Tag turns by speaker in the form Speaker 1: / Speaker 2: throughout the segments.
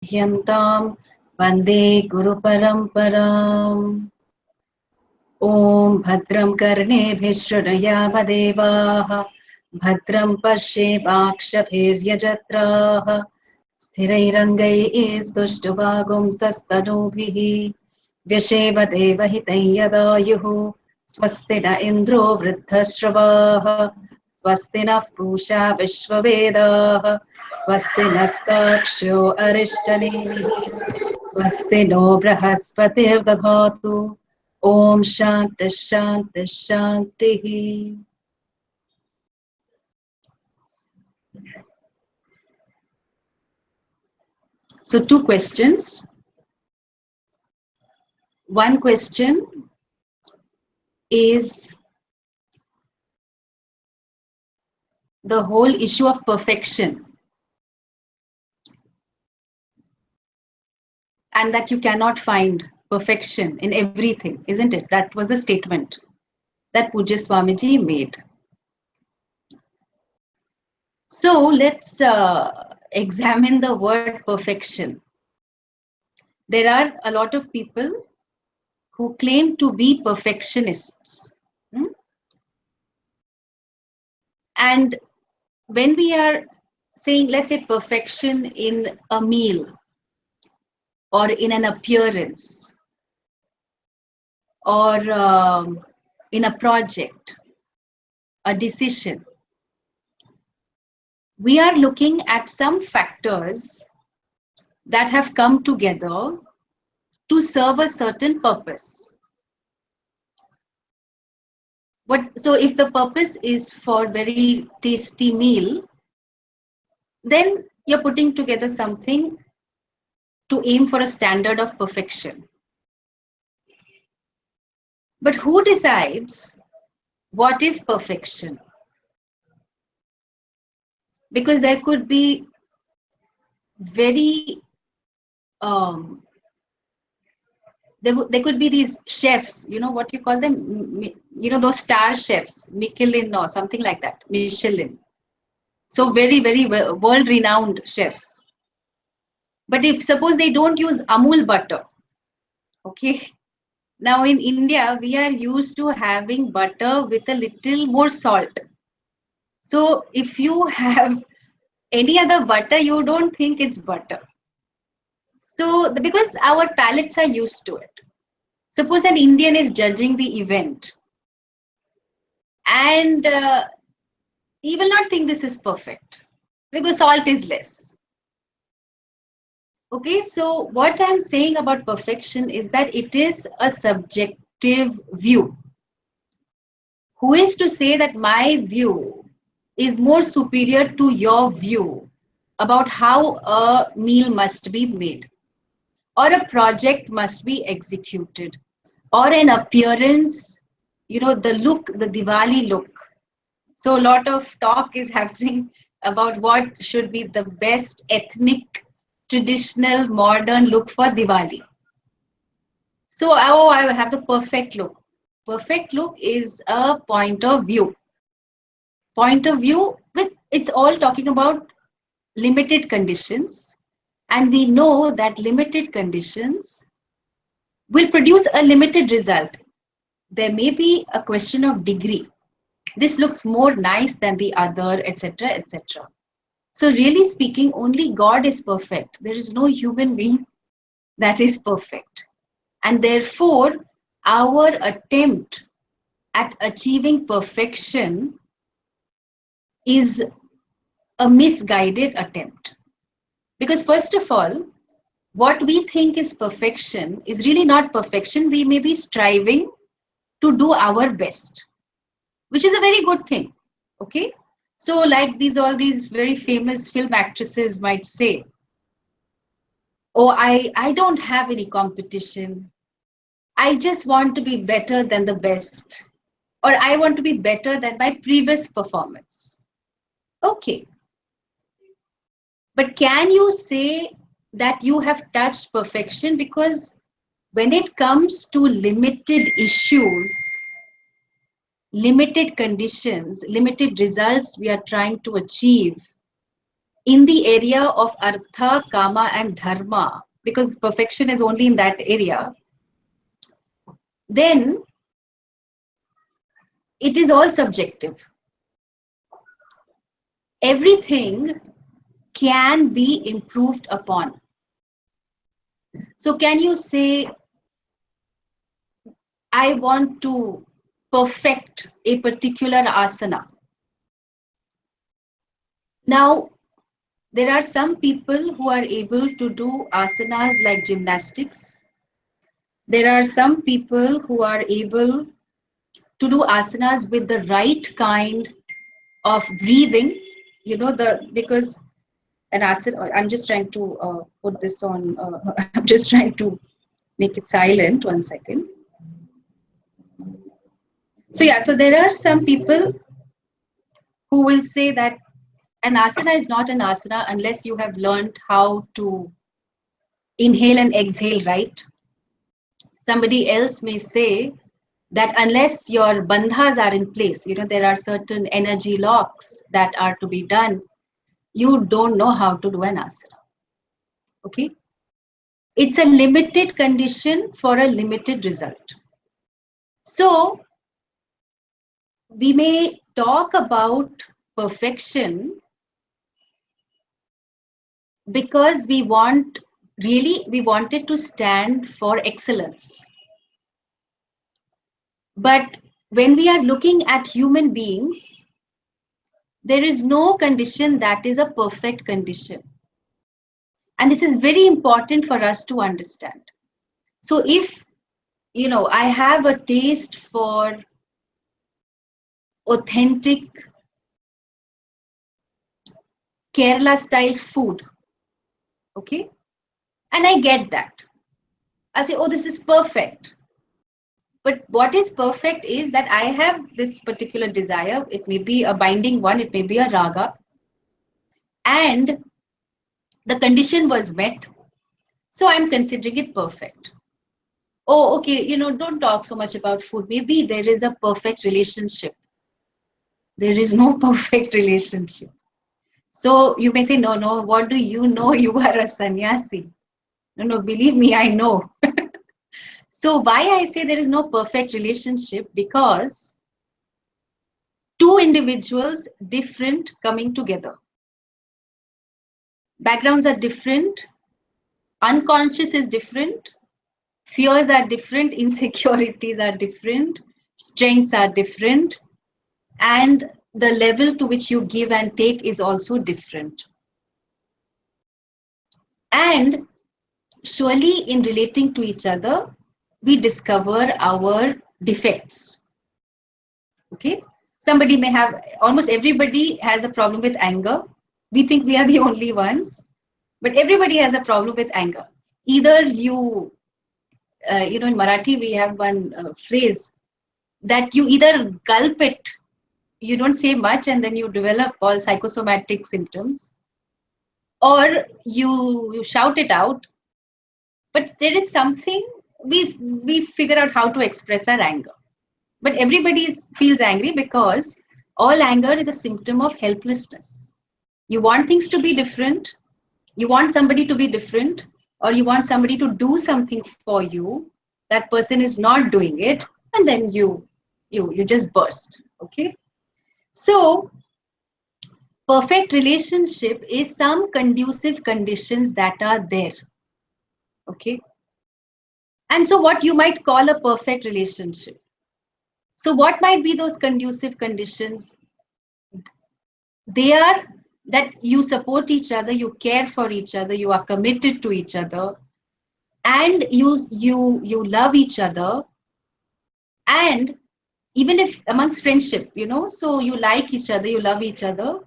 Speaker 1: Hyantam Vande Guru Paramparam. Om Bhadram Karnebhih Shrunuyama Devaah Bhadram Pashemakshapiryajatraah Sthirairangaiः Stushtuvaagumsastanubhih Vyasheva Devahitai Yadayuः Swasti na Indro Vruddhashravaः Swasti nः Pusha Vishwavedaः Swasti nastaksho Arishtaneमिः Swasti no Brahaspatirdadhatu Om Shanti Shanti Shanti. So two questions. One question is the whole issue of perfection, and that you cannot find perfection in everything, isn't it? That was a statement that Pujya Swamiji made. So let's examine the word perfection. There are a lot of people who claim to be perfectionists. And when we are saying, let's say, perfection in a meal or in an appearance or in a project, a decision, we are looking at some factors that have come together to serve a certain purpose. So if the purpose is for very tasty meal, then you're putting together something to aim for a standard of perfection. But who decides what is perfection? Because there could be very there could be these chefs, what you call them, those star chefs, Michelin or something like that, Michelin. So very, very world-renowned chefs. But if suppose they don't use Amul butter, okay? Now in India, we are used to having butter with a little more salt. So if you have any other butter, you don't think it's butter. So because our palates are used to it. Suppose an Indian is judging the event and he will not think this is perfect because salt is less. Okay, so what I'm saying about perfection is that it is a subjective view. Who is to say that my view is more superior to your view about how a meal must be made, or a project must be executed, or an appearance, the look, the Diwali look. So a lot of talk is happening about what should be the best ethnic, traditional, modern look for Diwali. So, I have the perfect look. Perfect look is a point of view. Point of view with, it's all talking about limited conditions. And we know that limited conditions will produce a limited result. There may be a question of degree. This looks more nice than the other, etc., etc. So really speaking, only God is perfect. There is no human being that is perfect. And therefore, our attempt at achieving perfection is a misguided attempt. Because first of all, what we think is perfection is really not perfection. We may be striving to do our best, which is a very good thing. Okay? So like all these very famous film actresses might say, oh, I don't have any competition. I just want to be better than the best, or I want to be better than my previous performance. Okay. But can you say that you have touched perfection? Because when it comes to limited issues, limited conditions, limited results we are trying to achieve in the area of artha, kama, and dharma, because perfection is only in that area, then it is all subjective. Everything can be improved upon. So can you say, I want to perfect a particular asana? Now, there are some people who are able to do asanas like gymnastics. There are some people who are able to do asanas with the right kind of breathing, because an asana, I'm just trying to put this on, I'm just trying to make it silent, 1 second. So yeah, so there are some people who will say that an asana is not an asana unless you have learned how to inhale and exhale right. Somebody else may say that unless your bandhas are in place, there are certain energy locks that are to be done, you don't know how to do an asana. Okay? It's a limited condition for a limited result. So we may talk about perfection because we want it to stand for excellence. But when we are looking at human beings, there is no condition that is a perfect condition. And this is very important for us to understand. So if, I have a taste for authentic Kerala style food, okay, and I get that, I'll say, oh, this is perfect. But what is perfect is that I have this particular desire. It may be a binding one, it may be a raga, and the condition was met. So I'm considering it perfect. Oh, okay, don't talk so much about food. Maybe there is a perfect relationship. There is no perfect relationship. So you may say, no, no, what do you know? You are a sannyasi. No, no, believe me, I know. So why I say there is no perfect relationship? Because two individuals, different, coming together. Backgrounds are different. Unconscious is different. Fears are different. Insecurities are different. Strengths are different. And the level to which you give and take is also different. And surely in relating to each other, we discover our defects. Okay? Somebody may have, almost everybody has a problem with anger. We think we are the only ones, but everybody has a problem with anger. Either you, in Marathi, we have one phrase that you either gulp it, you don't say much, and then you develop all psychosomatic symptoms, or you shout it out. But there is something, we figure out how to express our anger. But everybody feels angry because all anger is a symptom of helplessness. You want things to be different, you want somebody to be different, or you want somebody to do something for you. That person is not doing it, and then you just burst. Okay? So perfect relationship is some conducive conditions that are there. Okay? And so what you might call a perfect relationship. So what might be those conducive conditions? They are that you support each other, you care for each other, you are committed to each other, and you love each other. And even if amongst friendship, so you like each other, you love each other,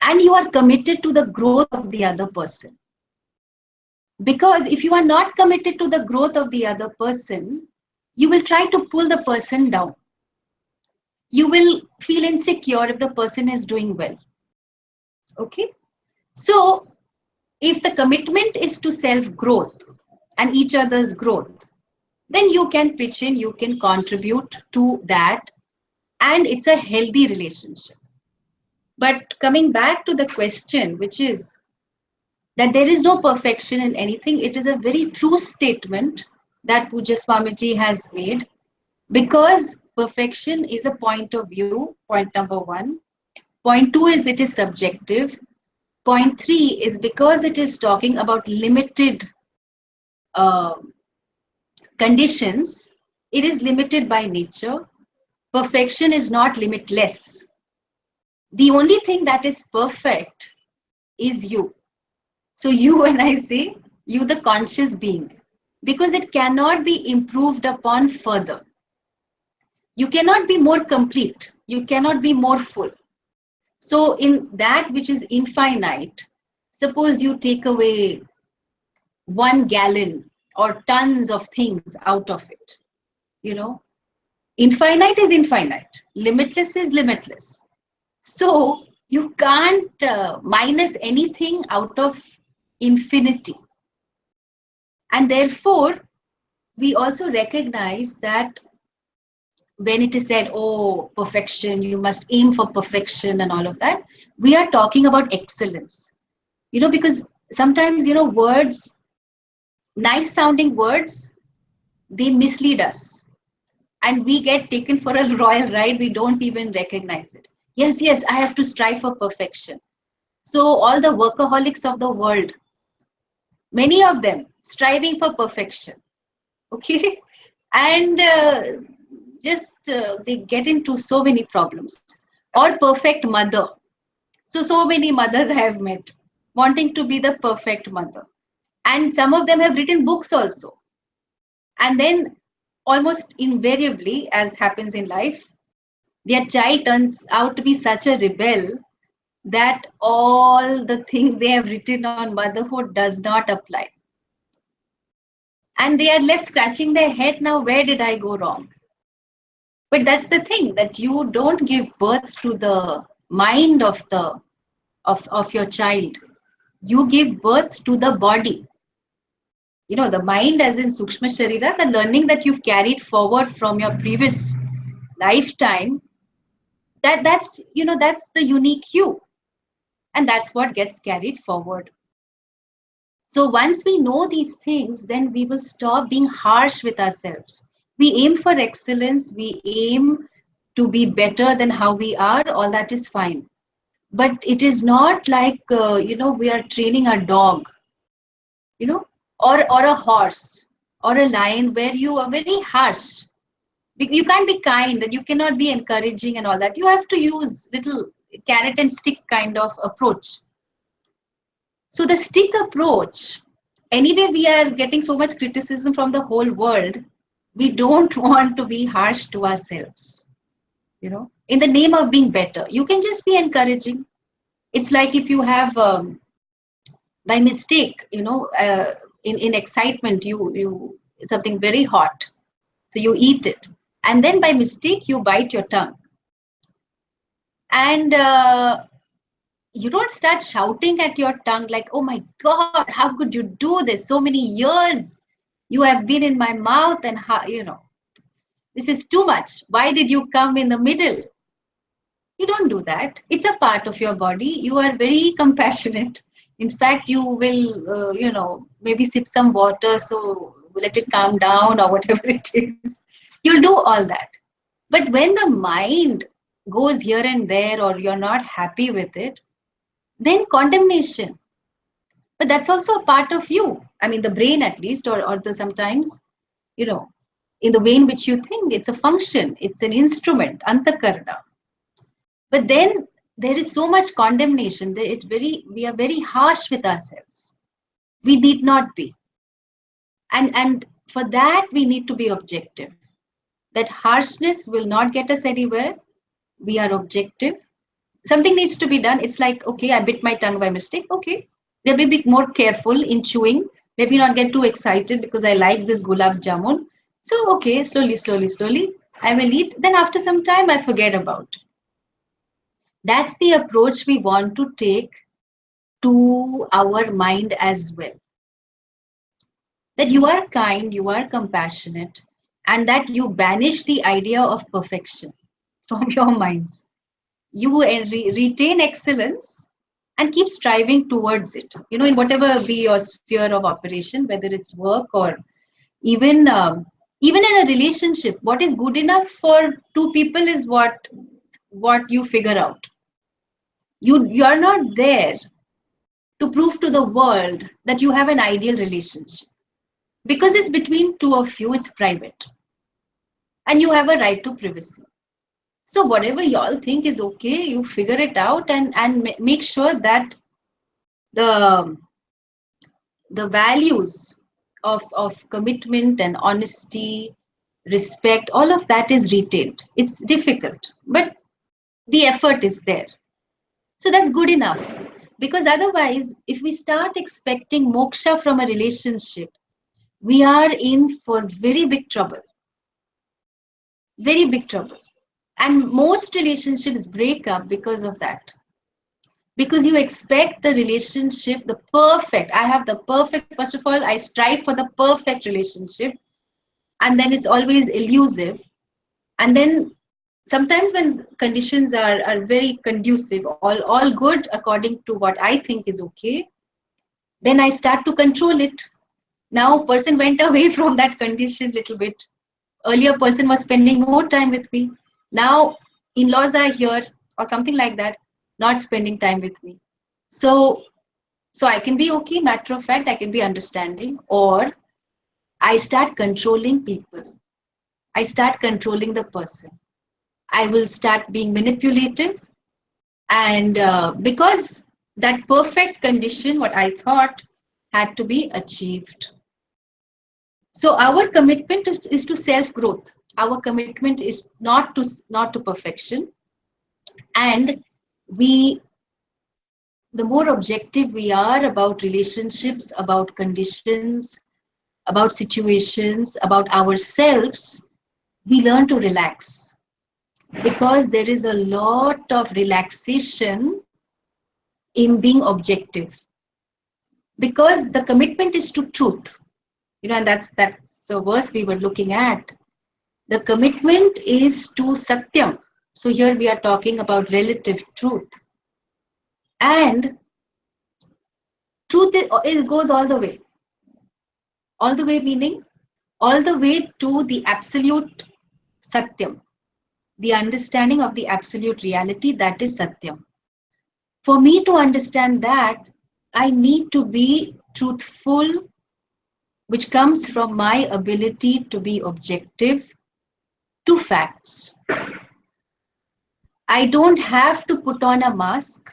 Speaker 1: and you are committed to the growth of the other person. Because if you are not committed to the growth of the other person, you will try to pull the person down. You will feel insecure if the person is doing well. Okay? So if the commitment is to self-growth and each other's growth, then you can pitch in, you can contribute to that, and it's a healthy relationship. But coming back to the question, which is that there is no perfection in anything, it is a very true statement that Puja Swamiji has made, because perfection is a point of view, point number one. Point two is it is subjective. Point three is because it is talking about limited uh, conditions, it is limited by nature. Perfection is not limitless. The only thing that is perfect is you. So, you, when I say you, the conscious being, because it cannot be improved upon further. You cannot be more complete, you cannot be more full. So, in that which is infinite, suppose you take away 1 gallon or tons of things out of it, you know, infinite is infinite, limitless is limitless. So you can't minus anything out of infinity. And therefore, we also recognize that when it is said, oh, perfection, you must aim for perfection and all of that, we are talking about excellence. Because sometimes, words, nice sounding words, they mislead us. And we get taken for a royal ride, we don't even recognize it. Yes, yes, I have to strive for perfection. So all the workaholics of the world, many of them striving for perfection, okay, and just they get into so many problems. Or perfect mother. So many mothers I have met wanting to be the perfect mother, and some of them have written books also. And then almost invariably, as happens in life, their child turns out to be such a rebel that all the things they have written on motherhood does not apply. And they are left scratching their head now, where did I go wrong? But that's the thing, that you don't give birth to the mind of your child. You give birth to the body. The mind as in Sukshma Sharira, the learning that you've carried forward from your previous lifetime, that's the unique you. And that's what gets carried forward. So once we know these things, then we will stop being harsh with ourselves. We aim for excellence, we aim to be better than how we are, all that is fine. But it is not like, we are training a dog, you know, or a horse or a lion, where you are very harsh. You can't be kind and you cannot be encouraging and all that. You have to use little carrot and stick kind of approach. So the stick approach, anyway, we are getting so much criticism from the whole world. We don't want to be harsh to ourselves. In the name of being better, you can just be encouraging. It's like if you have, by mistake, in excitement, you something very hot, so you eat it, and then by mistake you bite your tongue, and you don't start shouting at your tongue like, oh my God, how could you do this? So many years you have been in my mouth, and this is too much. Why did you come in the middle? You don't do that. It's a part of your body. You are very compassionate. In fact, you will, maybe sip some water, so let it calm down or whatever it is. You'll do all that. But when the mind goes here and there, or you're not happy with it, then condemnation. But that's also a part of you. I mean, the brain at least, or the sometimes, you know, in the way in which you think, it's a function, it's an instrument, antakarna. But then there is so much condemnation. We are very harsh with ourselves. We need not be. And for that, we need to be objective. That harshness will not get us anywhere. We are objective. Something needs to be done. It's like, okay, I bit my tongue by mistake. Okay, let me be more careful in chewing. Let me not get too excited because I like this gulab jamun. So, okay, slowly, I will eat. Then after some time, I forget about it. That's the approach we want to take to our mind as well. That you are kind, you are compassionate, and that you banish the idea of perfection from your minds. you retain excellence and keep striving towards it. In whatever be your sphere of operation, whether it's work or even even in a relationship, what is good enough for two people is what you figure out. You are not there to prove to the world that you have an ideal relationship, because it's between two of you, it's private, and you have a right to privacy. So whatever y'all think is okay, you figure it out, and make sure that the the values of commitment and honesty, respect, all of that is retained. It's difficult, but the effort is there. So that's good enough. Because otherwise, if we start expecting moksha from a relationship, we are in for very big trouble. Very big trouble. And most relationships break up because of that. Because you expect the relationship, the perfect, I have the perfect, first of all, I strive for the perfect relationship, and then it's always elusive. And then sometimes when conditions are very conducive, all good according to what I think is okay, then I start to control it. Now person went away from that condition little bit. Earlier person was spending more time with me. Now in-laws are here or something like that, not spending time with me. So I can be okay, matter of fact, I can be understanding, or I start controlling people. I start controlling the person. I will start being manipulative. And because that perfect condition, what I thought had to be achieved. So our commitment is to self-growth. Our commitment is not to perfection. And we the more objective we are about relationships, about conditions, about situations, about ourselves, we learn to relax, because there is a lot of relaxation in being objective, because the commitment is to truth. And that's the verse we were looking at. The commitment is to satyam. So here we are talking about relative truth. And truth it goes all the way meaning all the way to the absolute satyam, the understanding of the absolute reality, that is satyam. For me to understand that, I need to be truthful, which comes from my ability to be objective to facts. I don't have to put on a mask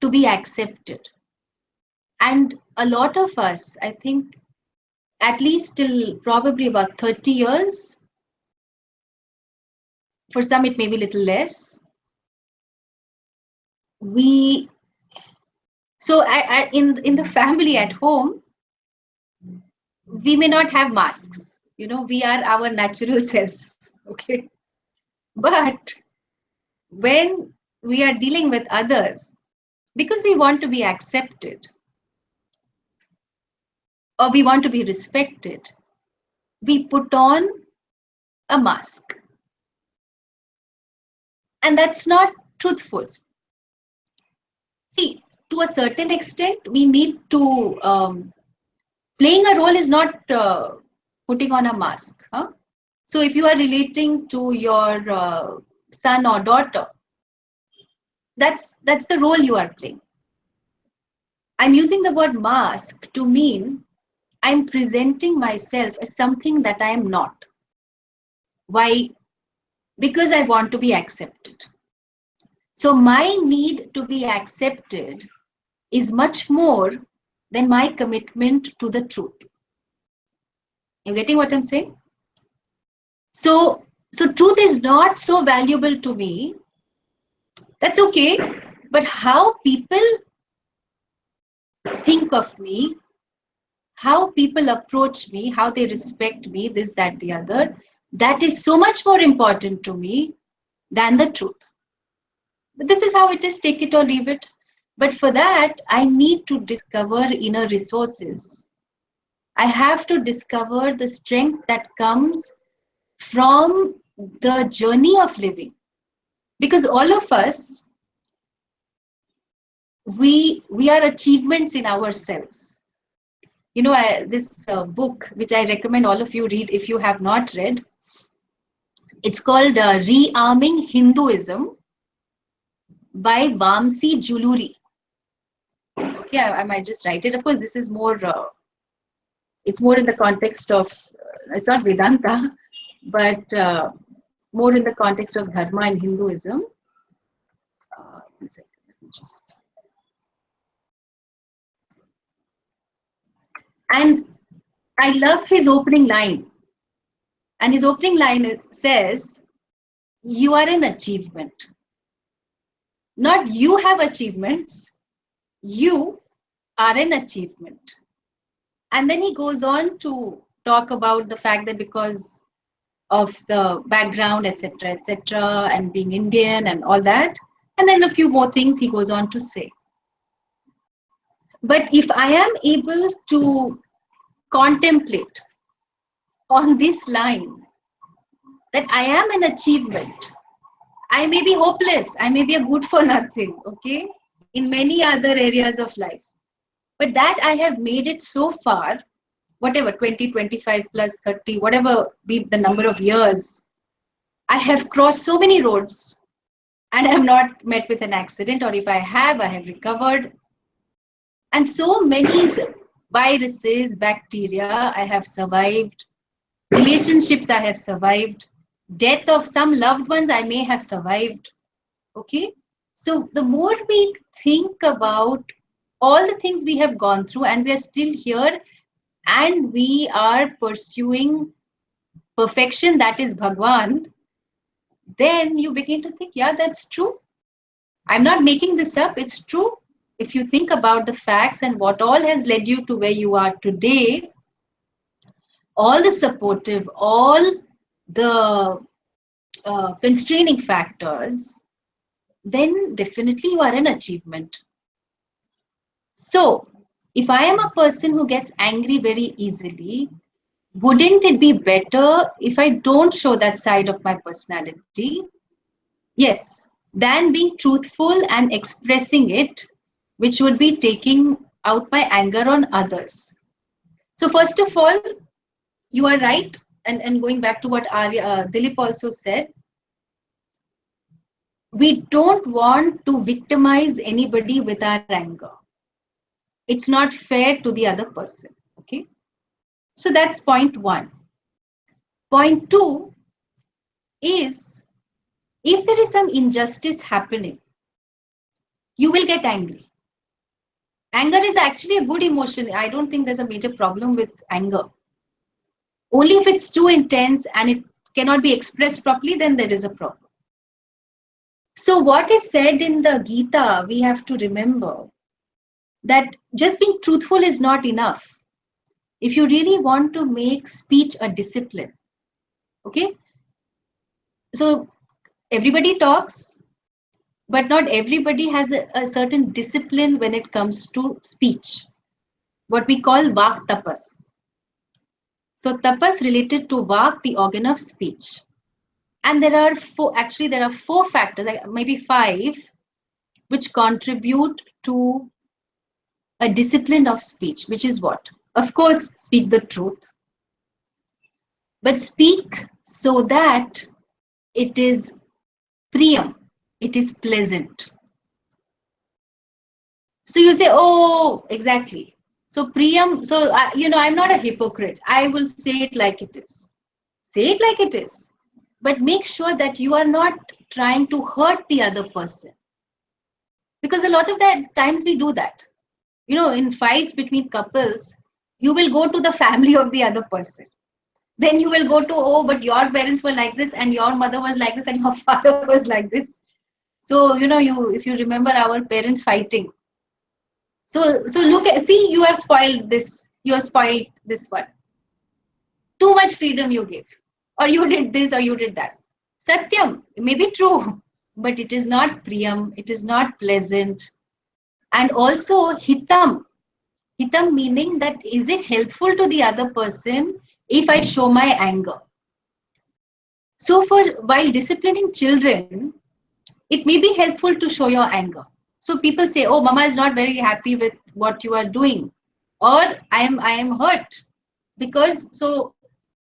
Speaker 1: to be accepted. And a lot of us, I think, at least till probably about 30 years, for some it may be a little less, we so in the family at home, we may not have masks. We are our natural selves. Okay. But when we are dealing with others, because we want to be accepted or we want to be respected, we put on a mask. And that's not truthful. See, to a certain extent, we need to, playing a role is not putting on a mask. Huh? So if you are relating to your son or daughter, that's the role you are playing. I'm using the word mask to mean I'm presenting myself as something that I am not. Why? Because I want to be accepted. So my need to be accepted is much more than my commitment to the truth. You getting what I'm saying? So truth is not so valuable to me. That's okay. But how people think of me, how people approach me, how they respect me, this, that, the other, that is so much more important to me than the truth. But this is how it is, take it or leave it. But for that, I need to discover inner resources. I have to discover the strength that comes from the journey of living. Because all of us, we are achievements in ourselves. You know, this book, which I recommend all of you read if you have not read, it's called Rearming Hinduism by Vamsi Juluri. Okay, I might just write it. Of course, this is more, it's more in the context of, it's not Vedanta, but more in the context of Dharma and Hinduism. One second, let me just. And I love his opening line. And his opening line says, you are an achievement. Not you have achievements, you are an achievement. And then he goes on to talk about the fact that because of the background, etc., and being Indian and all that, and then a few more things he goes on to say. But if I am able to contemplate on this line that I am an achievement, I may be hopeless, I may be a good for nothing, okay, in many other areas of life, but that I have made it so far, whatever, 20, 25 plus 30, whatever be the number of years, I have crossed so many roads and I have not met with an accident, or if I have recovered. And so many viruses, bacteria, I have survived. Relationships, I have survived. Death of some loved ones, I may have survived. Okay? So the more we think about all the things we have gone through, and we are still here, and we are pursuing perfection, that is Bhagwan, then you begin to think, yeah, that's true. I'm not making this up, it's true. If you think about the facts and what all has led you to where you are today, all the supportive, all the constraining factors, then definitely you are an achievement. So, if I am a person who gets angry very easily, wouldn't it be better if I don't show that side of my personality? Yes, than being truthful and expressing it, which would be taking out my anger on others. So first of all, you are right. And going back to what Dilip also said, we don't want to victimize anybody with our anger. It's not fair to the other person. Okay. So that's point one. Point two is, if there is some injustice happening, you will get angry. Anger is actually a good emotion. I don't think there's a major problem with anger. Only if it's too intense and it cannot be expressed properly, then there is a problem. So what is said in the Gita, we have to remember that just being truthful is not enough. If you really want to make speech a discipline, okay? So everybody talks, but not everybody has a certain discipline when it comes to speech, what we call vak tapas. So tapas related to vak, the organ of speech. And there are four factors, maybe five, which contribute to a discipline of speech, which is what? Of course, speak the truth, but speak so that it is priyam, it is pleasant. So you say, oh, exactly. So priyam, so I'm not a hypocrite. I will say it like it is. Say it like it is. But make sure that you are not trying to hurt the other person. Because a lot of the times we do that. In fights between couples, you will go to the family of the other person. Then you will go to, oh, but your parents were like this, and your mother was like this, and your father was like this. So, if you remember our parents fighting. So see, you have spoiled this. You have spoiled this one. Too much freedom you gave. Or you did this, or you did that. Satyam, it may be true, but it is not priyam. It is not pleasant. And also hitam. Hitam meaning that is it helpful to the other person if I show my anger? So while disciplining children, it may be helpful to show your anger. So people say, oh, mama is not very happy with what you are doing, or I am hurt because, so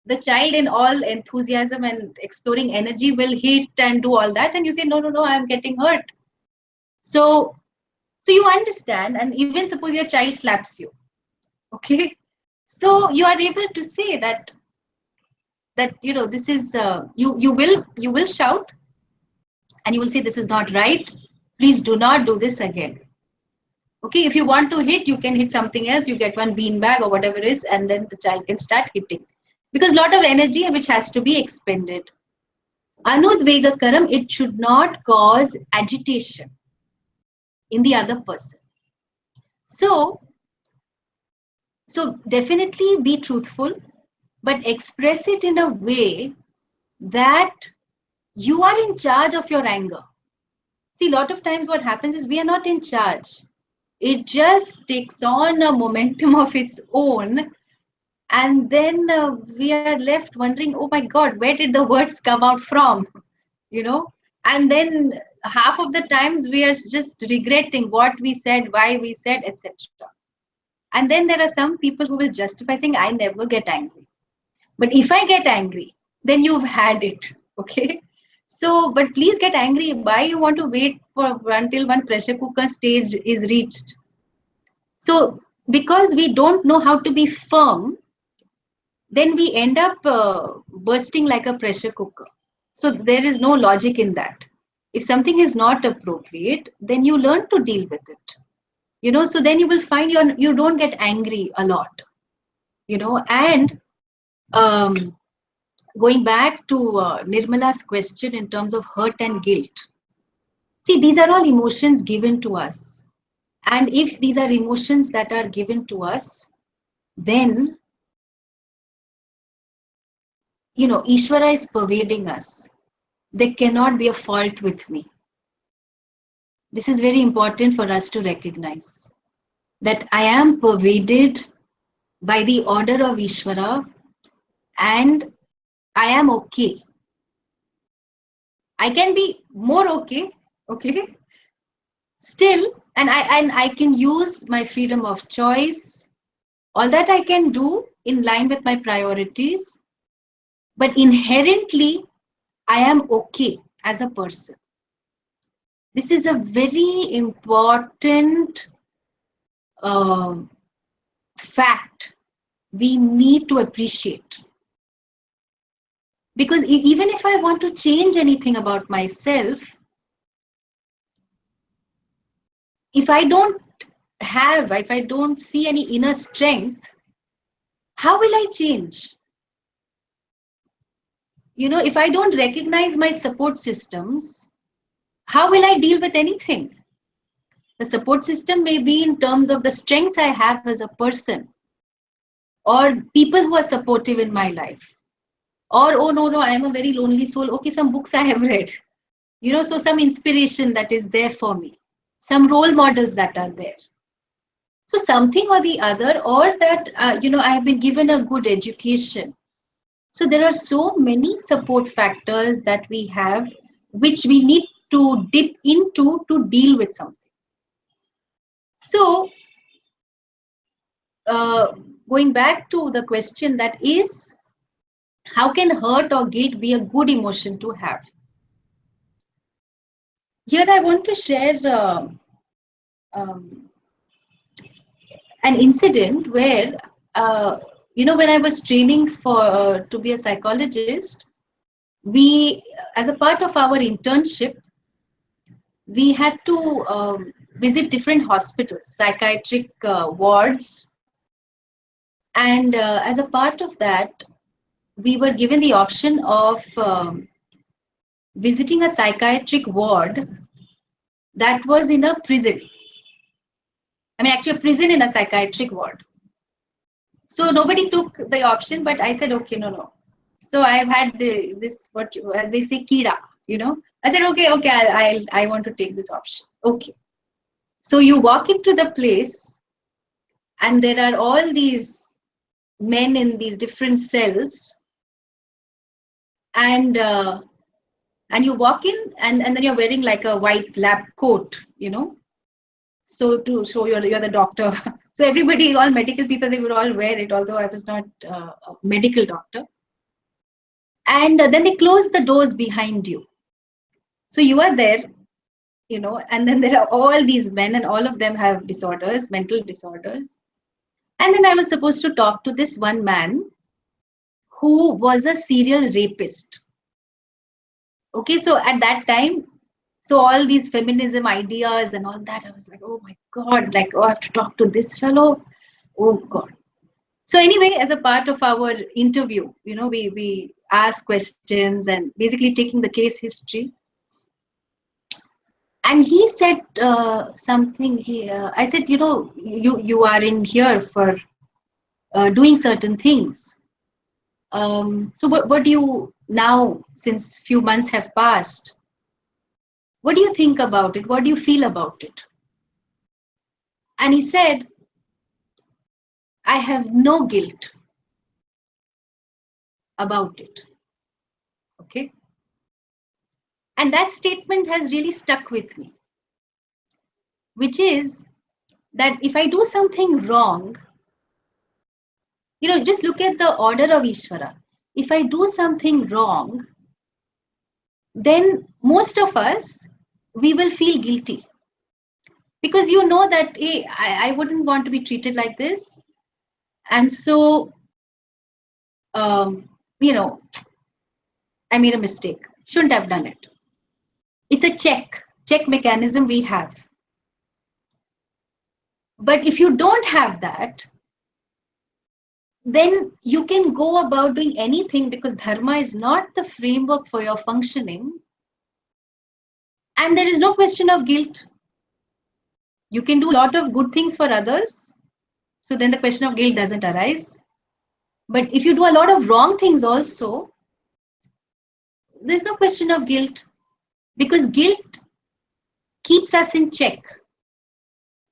Speaker 1: the child in all enthusiasm and exploring energy will hit and do all that, and you say, no, no, no, I am getting hurt. So you understand, and even suppose your child slaps you, okay, so you are able to say that this is you will shout, and you will say, this is not right, please do not do this again. Okay, if you want to hit, you can hit something else, you get one bean bag or whatever it is, and then the child can start hitting, because a lot of energy which has to be expended. Anudvegakaram, it should not cause agitation in the other person. So definitely be truthful, but express it in a way that you are in charge of your anger. See, a lot of times what happens is we are not in charge. It just takes on a momentum of its own, and then we are left wondering, oh my God, where did the words come out from? You know, and then half of the times we are just regretting what we said, why we said, etc. And then there are some people who will justify saying, I never get angry. But if I get angry, then you've had it. Okay. So, but please get angry. Why you want to wait for until one pressure cooker stage is reached? So, because we don't know how to be firm, then we end up bursting like a pressure cooker. So, there is no logic in that. If something is not appropriate, then you learn to deal with it. So then you will find you don't get angry a lot. And um, going back to Nirmala's question in terms of hurt and guilt. See, these are all emotions given to us. And if these are emotions that are given to us, then, Ishvara is pervading us. There cannot be a fault with me. This is very important for us to recognize that I am pervaded by the order of Ishvara, and I am okay. I can be more okay, still, and I can use my freedom of choice, all that I can do in line with my priorities, but inherently I am okay as a person. This is a very important fact we need to appreciate. Because even if I want to change anything about myself, if I don't see any inner strength, how will I change? If I don't recognize my support systems, how will I deal with anything? The support system may be in terms of the strengths I have as a person, or people who are supportive in my life, or, oh no, I am a very lonely soul. Okay, some books I have read, so some inspiration that is there for me, some role models that are there. So something or the other, or that, I have been given a good education. So there are so many support factors that we have, which we need to dip into to deal with something. So going back to the question, that is, how can hurt or guilt be a good emotion to have? Here I want to share an incident where, when I was training for to be a psychologist, we, as a part of our internship, we had to visit different hospitals, psychiatric wards, and as a part of that, we were given the option of visiting a psychiatric ward that was in a prison. I mean, actually, a prison in a psychiatric ward. So nobody took the option, but I said, okay, no. So I've had this, what as they say, kida. I said, okay, I want to take this option. Okay. So you walk into the place, and there are all these men in these different cells, and and you walk in, and then you're wearing like a white lab coat, so to show you're the doctor. So everybody, all medical people, they would all wear it, although I was not a medical doctor. And then they close the doors behind you. So you are there, and then there are all these men, and all of them have disorders, mental disorders. And then I was supposed to talk to this one man who was a serial rapist. Okay, so at that time, so all these feminism ideas and all that, I was like, oh my God, like, oh, I have to talk to this fellow. Oh God. So anyway, as a part of our interview, we ask questions and basically taking the case history. And he said something. I said, you are in here for doing certain things. So what do you now, since few months have passed, what do you think about it? What do you feel about it? And he said, I have no guilt about it. Okay. And that statement has really stuck with me, which is that if I do something wrong, just look at the order of Ishvara. If I do something wrong, then most of us, we will feel guilty. Because that, hey, I wouldn't want to be treated like this. And so, I made a mistake. Shouldn't have done it. It's a check mechanism we have. But if you don't have that, then you can go about doing anything, because dharma is not the framework for your functioning. And there is no question of guilt. You can do a lot of good things for others. So then the question of guilt doesn't arise. But if you do a lot of wrong things also, there's no question of guilt, because guilt keeps us in check.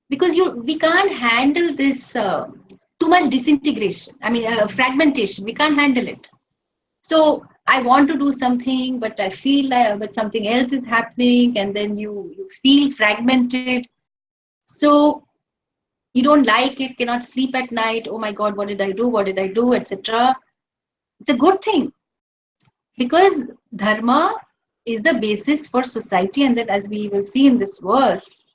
Speaker 1: Because we can't handle this too much disintegration. I mean, fragmentation. We can't handle it. So I want to do something, but I feel but something else is happening, and then you feel fragmented. So you don't like it, cannot sleep at night. Oh my God, what did I do? What did I do? Etc. It's a good thing, because dharma is the basis for society. And then, as we will see in this verse,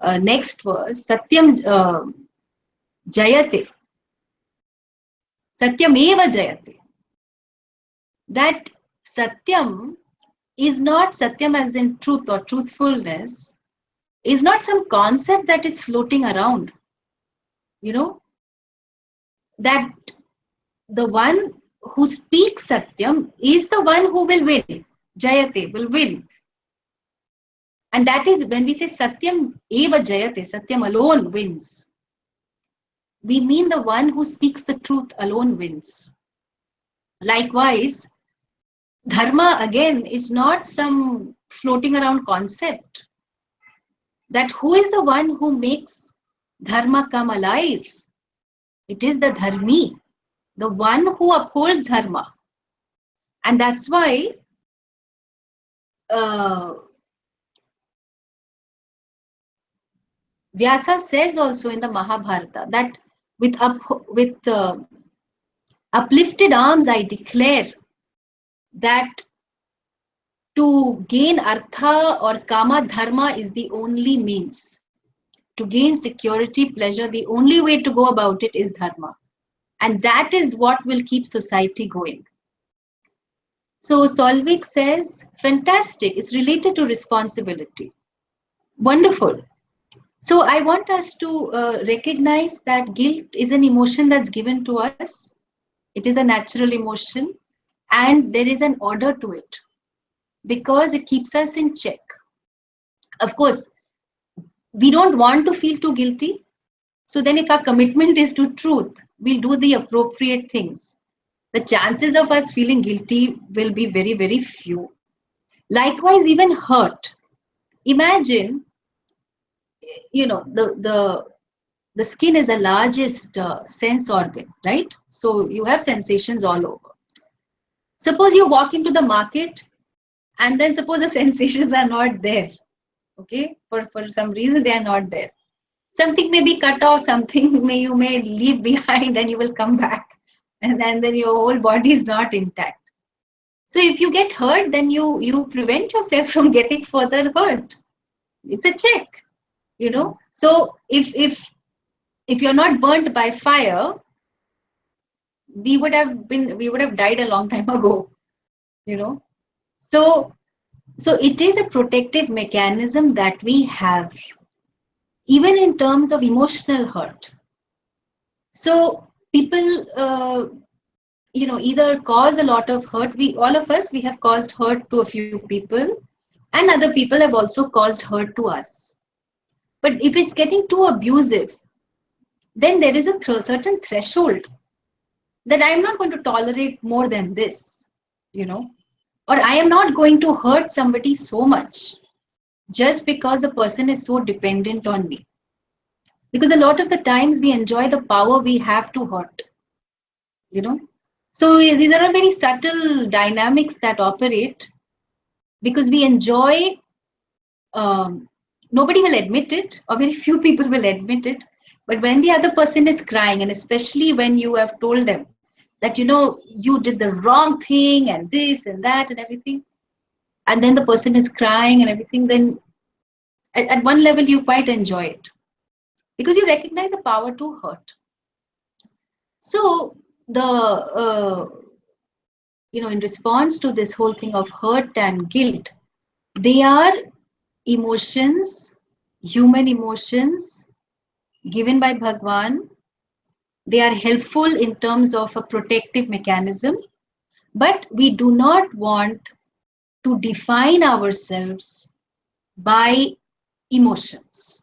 Speaker 1: next verse, Satyam Jayate. Satyameva Jayate. That Satyam is not Satyam as in truth or truthfulness, is not some concept that is floating around. That the one who speaks Satyam is the one who will win. Jayate, will win. And that is when we say Satyam eva Jayate, Satyam alone wins. We mean the one who speaks the truth alone wins. Likewise, dharma again is not some floating around concept. That who is the one who makes dharma come alive? It is the dharmi, the one who upholds dharma. And that's why Vyasa says also in the Mahabharata that with uplifted arms I declare that to gain artha or kama dharma is the only means. To gain security, pleasure, the only way to go about it is dharma. And that is what will keep society going. So Solvik says, fantastic, it's related to responsibility. Wonderful. So I want us to recognize that guilt is an emotion that's given to us. It is a natural emotion, and there is an order to it, because it keeps us in check. Of course, we don't want to feel too guilty. So then if our commitment is to truth, we'll do the appropriate things. The chances of us feeling guilty will be very, very few. Likewise, even hurt. Imagine, the skin is the largest sense organ, right? So you have sensations all over. Suppose you walk into the market and then suppose the sensations are not there, okay, for some reason they are not there. Something may be cut off, something may you may leave behind, and you will come back, and then your whole body is not intact. So if you get hurt, then you prevent yourself from getting further hurt. It's a check, you know. So if you're not burnt by fire, we would have died a long time ago, you know. So so it is a protective mechanism that we have, even in terms of emotional hurt. So people, either cause a lot of hurt. We, all of us, we have caused hurt to a few people, and other people have also caused hurt to us. But if it's getting too abusive, then there is a certain threshold that I am not going to tolerate more than this, you know, or I am not going to hurt somebody so much just because the person is so dependent on me. Because a lot of the times we enjoy the power we have to hurt, you know. So these are very subtle dynamics that operate because we enjoy. Nobody will admit it, or very few people will admit it. But when the other person is crying, and especially when you have told them that, you know, you did the wrong thing and this and that and everything, and then the person is crying and everything, then at one level you quite enjoy it because you recognize the power to hurt. So the in response to this whole thing of hurt and guilt, they are emotions, human emotions given by Bhagwan. They are helpful in terms of a protective mechanism, but we do not want to define ourselves by emotions.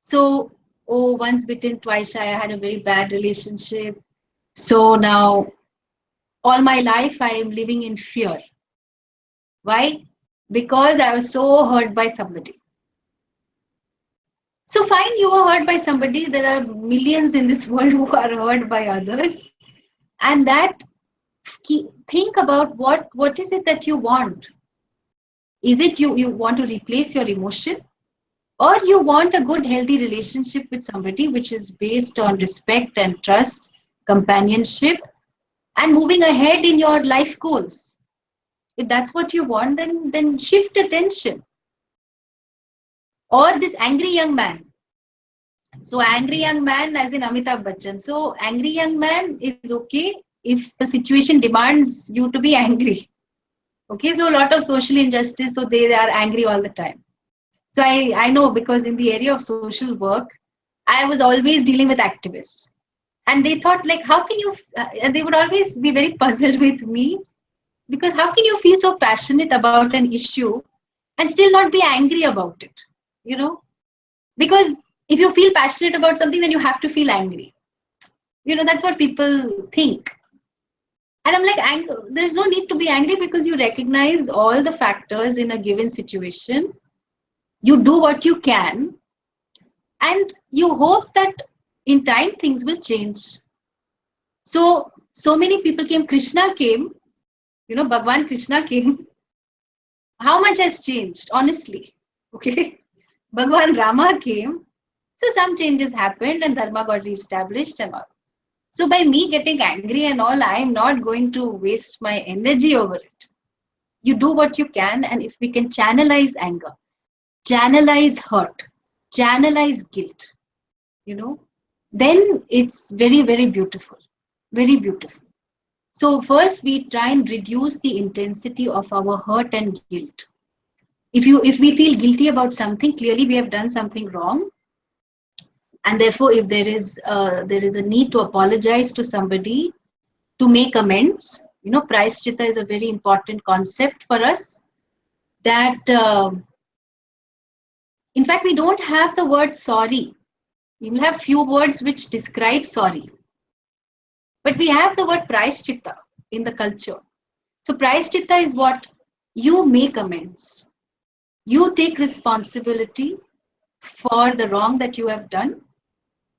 Speaker 1: So, oh, once bitten, twice shy, I had a very bad relationship. So now, all my life, I am living in fear. Why? Because I was so hurt by somebody. So fine, you were hurt by somebody. There are millions in this world who are hurt by others. And that, think about what is it that you want? Is it you want to replace your emotion? Or you want a good, healthy relationship with somebody which is based on respect and trust, companionship, and moving ahead in your life goals? If that's what you want, then shift attention. Or this angry young man. So angry young man as in Amitabh Bachchan. So angry young man is okay if the situation demands you to be angry. Okay, so a lot of social injustice, so they are angry all the time. So I know, because in the area of social work, I was always dealing with activists. And they thought, like, how can you, and they would always be very puzzled with me, because how can you feel so passionate about an issue and still not be angry about it? You know, because if you feel passionate about something, then you have to feel angry. You know, that's what people think. And I'm like, there's no need to be angry because you recognize all the factors in a given situation. You do what you can, and you hope that in time things will change. So many people came. Krishna came, Bhagwan Krishna came. How much has changed, honestly? Okay. Bhagwan Rama came. So some changes happened and Dharma got reestablished and all. So by me getting angry and all, I am not going to waste my energy over it. You do what you can, and if we can channelize anger, channelize hurt, channelize guilt, then it's very, very beautiful. Very beautiful. So first we try and reduce the intensity of our hurt and guilt. If we feel guilty about something, clearly we have done something wrong. And therefore, if there is a need to apologize to somebody, to make amends, Prayaschitta is a very important concept for us. That in fact, we don't have the word sorry. We will have few words which describe sorry, but we have the word Prayaschitta in the culture. So Prayaschitta is what? You make amends. You take responsibility for the wrong that you have done,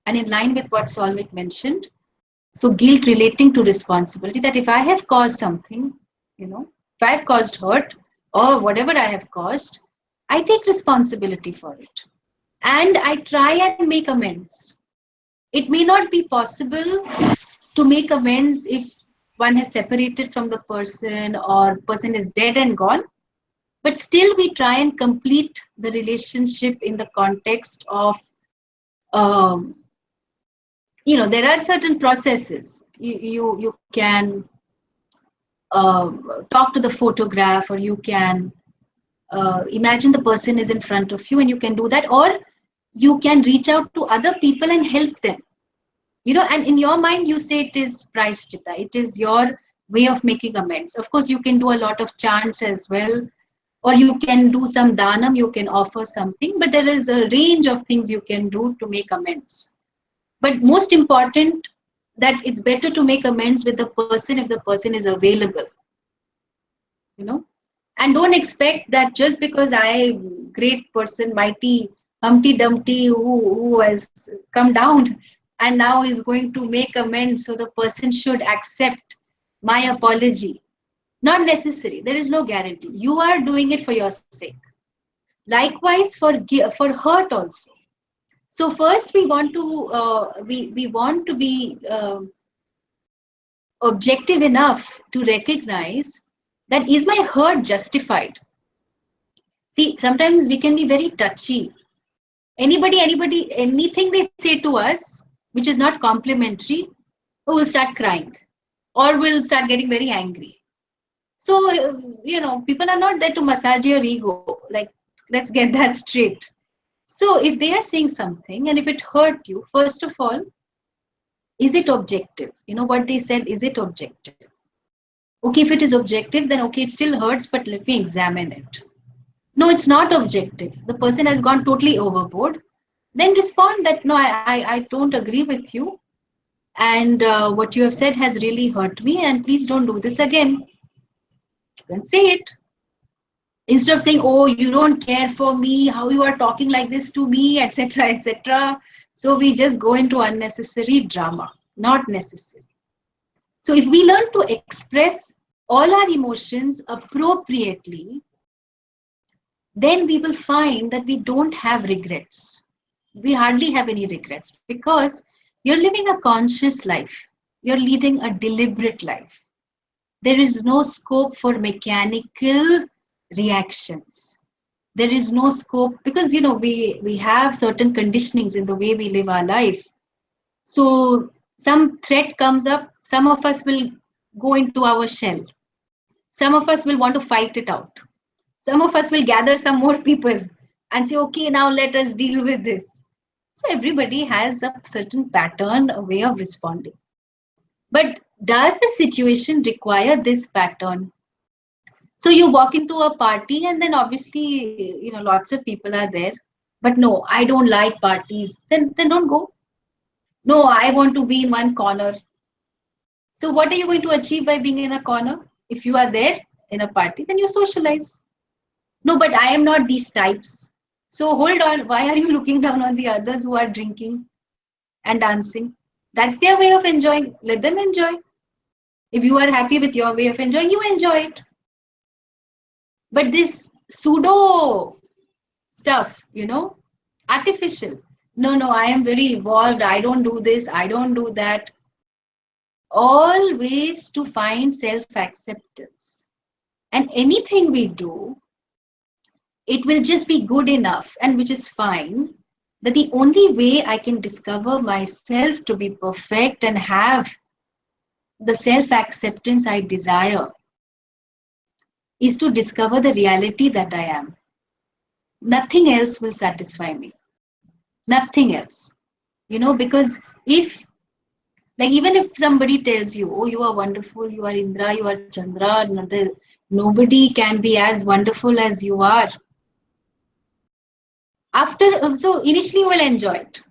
Speaker 1: and in line with what Solvik mentioned. So guilt relating to responsibility, that if I have caused something, If I've caused hurt or whatever I have caused, I take responsibility for it. And I try and make amends. It may not be possible to make amends if one has separated from the person or person is dead and gone, but still we try and complete the relationship in the context of, um, there are certain processes. You can talk to the photograph, or you can imagine the person is in front of you and you can do that, or you can reach out to other people and help them. And in your mind you say it is prayaschitta, it is your way of making amends. Of course you can do a lot of chants as well, or you can do some danam, you can offer something, but there is a range of things you can do to make amends. But most important, that it's better to make amends with the person if the person is available, you know and don't expect that just because I, great person, mighty Humpty Dumpty, who has come down and now is going to make amends, so the person should accept my apology. Not necessary. There is no guarantee. You are doing it for your sake. Likewise for hurt also. So first we want to we want to be objective enough to recognize that, is my hurt justified? See, sometimes we can be very touchy. Anybody, anything they say to us which is not complimentary, will start crying or will start getting very angry. So, people are not there to massage your ego. Like, let's get that straight. So, if they are saying something and if it hurt you, first of all, is it objective? What they said, is it objective? Okay, if it is objective, then okay, it still hurts, but let me examine it. No, it's not objective. The person has gone totally overboard. Then respond that, no, I don't agree with you. And what you have said has really hurt me, and please don't do this again. You can say it. Instead of saying, oh, you don't care for me, how you are talking like this to me, etc., etc. So we just go into unnecessary drama. Not necessary. So if we learn to express all our emotions appropriately, then we will find that we don't have regrets. We hardly have any regrets, because you're living a conscious life. You're leading a deliberate life. There is no scope for mechanical reactions. There is no scope, because we have certain conditionings in the way we live our life. So some threat comes up, some of us will go into our shell. Some of us will want to fight it out. Some of us will gather some more people and say, okay, now let us deal with this. So everybody has a certain pattern, a way of responding. But does the situation require this pattern? So you walk into a party and then obviously, lots of people are there. But no, I don't like parties. Then don't go. No, I want to be in one corner. So what are you going to achieve by being in a corner? If you are there in a party, then you socialize. No, but I am not these types. So hold on. Why are you looking down on the others who are drinking and dancing? That's their way of enjoying. Let them enjoy. If you are happy with your way of enjoying, you enjoy it. But this pseudo stuff, artificial. No, I am very evolved. I don't do this. I don't do that. All ways to find self-acceptance. And anything we do, it will just be good enough, and which is fine, that the only way I can discover myself to be perfect and have the self-acceptance I desire is to discover the reality that I am. Nothing else will satisfy me. Nothing else. Because even if somebody tells you, oh, you are wonderful, you are Indra, you are Chandra, nobody can be as wonderful as you are. So initially you will enjoy it.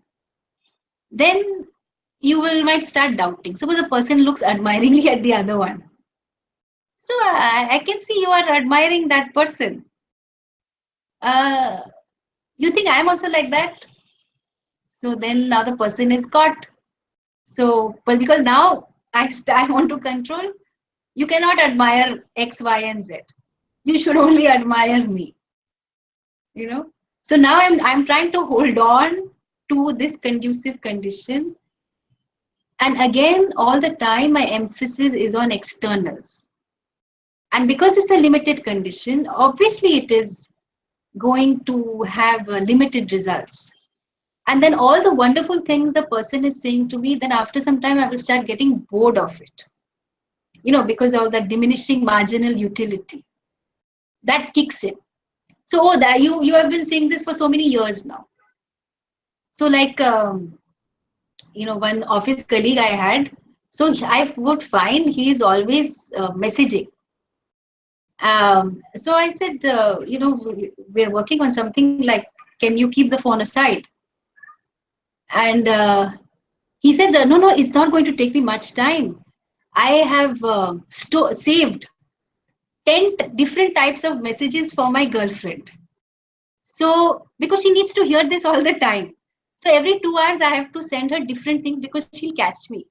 Speaker 1: Then you might start doubting. Suppose a person looks admiringly at the other one. So I can see you are admiring that person. You think I am also like that? So then now the person is caught. So, but because now I want to control, You cannot admire X, Y, and Z. You should only admire me. So now I'm trying to hold on to this conducive condition. And again, all the time, my emphasis is on externals. And because it's a limited condition, obviously it is going to have limited results. And then all the wonderful things the person is saying to me, then after some time, I will start getting bored of it. Because of that diminishing marginal utility. That kicks in. So that you have been saying this for so many years now. So like, one office colleague I had, so I would find he is always messaging. So I said, we're working on something like, can you keep the phone aside? And he said, no, it's not going to take me much time. I have saved 10 different types of messages for my girlfriend. So, because she needs to hear this all the time. So every 2 hours, I have to send her different things because she'll catch me.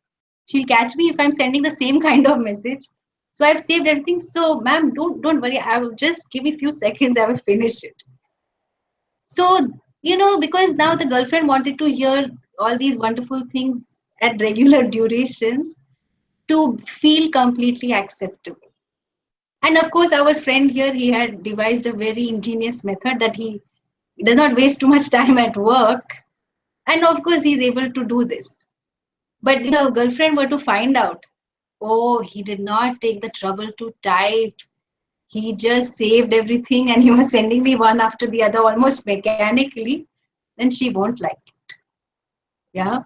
Speaker 1: She'll catch me if I'm sending the same kind of message. So I've saved everything. So, ma'am, don't worry. I will just give me a few seconds. I will finish it. So, because now the girlfriend wanted to hear all these wonderful things at regular durations to feel completely acceptable. And of course, our friend here, he had devised a very ingenious method that he does not waste too much time at work. And of course, he's able to do this. But if your girlfriend were to find out, oh, he did not take the trouble to type, he just saved everything and he was sending me one after the other almost mechanically, then she won't like it. Yeah.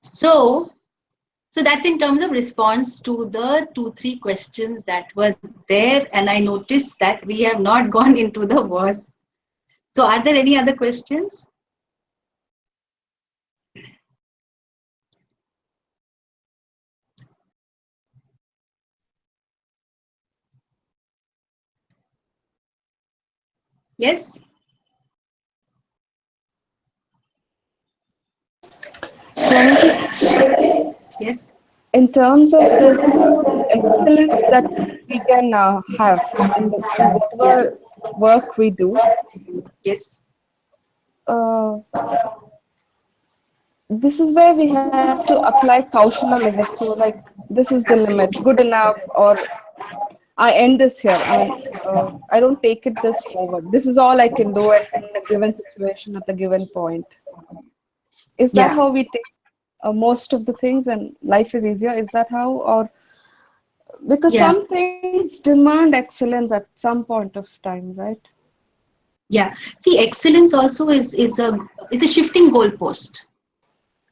Speaker 1: So that's in terms of response to the 2-3 questions that were there. And I noticed that we have not gone into the verse. So are there any other questions? Yes?
Speaker 2: Swamini,
Speaker 1: Yes?
Speaker 2: in terms of this excellence that we can have in
Speaker 1: Yeah.
Speaker 2: whatever work we do,
Speaker 1: Yes.
Speaker 2: uh, this is where we have to apply Kaushala method. So, like, this is the limit,
Speaker 1: Absolutely.
Speaker 2: good enough, or I end this here. I mean, I don't take it this forward. This is all I can do in a given situation at a given point. Is that
Speaker 1: Yeah.
Speaker 2: how we take most of the things and life is easier? Is that how? Or because
Speaker 1: Yeah.
Speaker 2: some things demand excellence at some point of time, right?
Speaker 1: Yeah. See, excellence also is a shifting goalpost.